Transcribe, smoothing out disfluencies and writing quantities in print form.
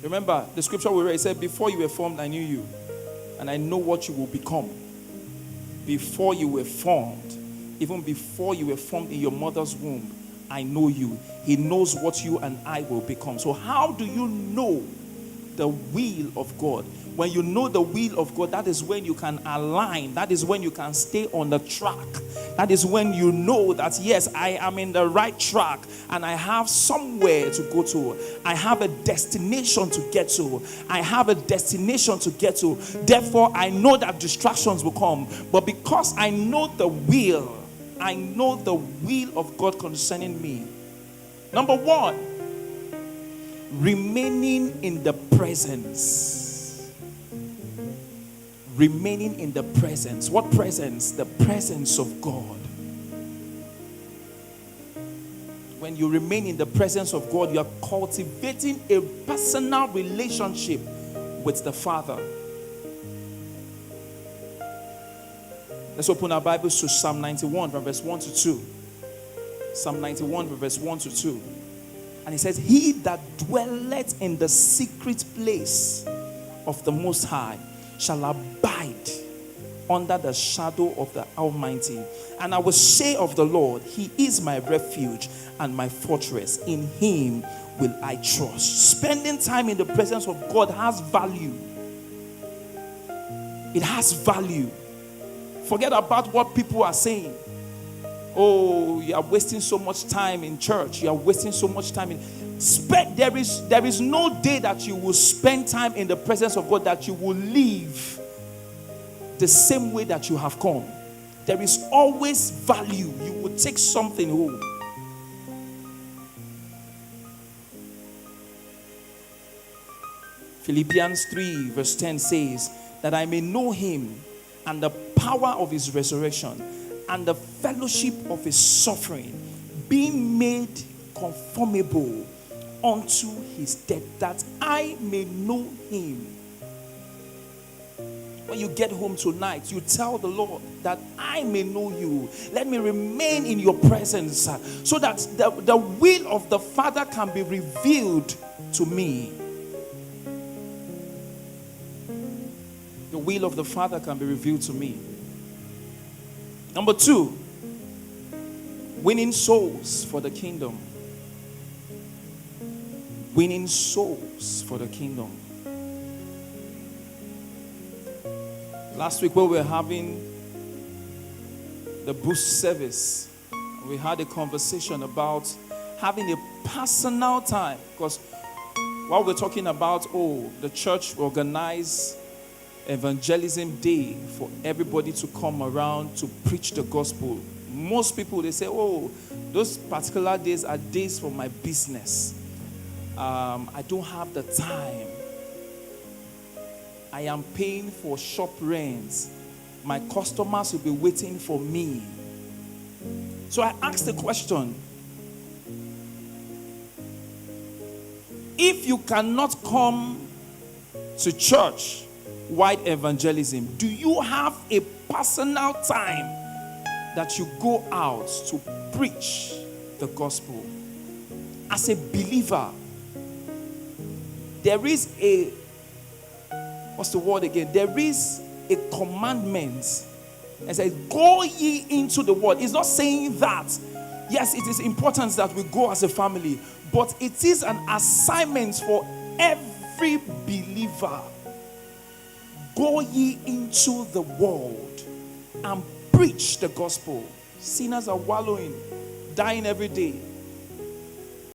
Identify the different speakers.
Speaker 1: Remember, the scripture we read, it said, before you were formed, I knew you. And I know what you will become. Before you were formed, even before you were formed in your mother's womb, I know you. He knows what you and I will become. So how do you know the will of God? When you know the will of God, that is when you can align. That is when you can stay on the track. That is when you know that, yes, I am in the right track and I have somewhere to go to. I have a destination to get to. I have a destination to get to. Therefore, I know that distractions will come. But because I know the will of God concerning me. Number one, remaining in the presence. Remaining in the presence. What presence? The presence of God. When you remain in the presence of God, you are cultivating a personal relationship with the Father. Let's open our Bibles to Psalm 91 from verse 1 to 2. Psalm 91 from verse 1 to 2. And it says, he that dwelleth in the secret place of the Most High shall abide under the shadow of the Almighty. And I will say of the Lord, he is my refuge and my fortress. In him will I trust. Spending time in the presence of God has value. It has value. Forget about what people are saying. Oh, you are wasting so much time in church. You are wasting so much time in... There is no day that you will spend time in the presence of God that you will leave the same way that you have come. There is always value. You will take something home. Philippians 3 verse 10 says that I may know him and the power of his resurrection and the fellowship of his suffering, being made conformable unto his death, that I may know him. When you get home tonight, you tell the Lord that I may know you. Let me remain in your presence so that the will of the Father can be revealed to me. The will of the Father can be revealed to me. Number 2, winning souls for the kingdom. Winning souls for the kingdom. Last week when we were having the boost service, we had a conversation about having a personal time. Because while we're talking about, the church organized evangelism day for everybody to come around to preach the gospel. Most people, they say, those particular days are days for my business. I don't have the time. I am paying for shop rents. My customers will be waiting for me. So I asked the question, if you cannot come to church wide evangelism, do you have a personal time that you go out to preach the gospel? As a believer, there is a, what's the word again? There is a commandment. It says, go ye into the world. It's not saying that. Yes, it is important that we go as a family, but it is an assignment for every believer. Go ye into the world and preach the gospel. Sinners are wallowing, dying every day.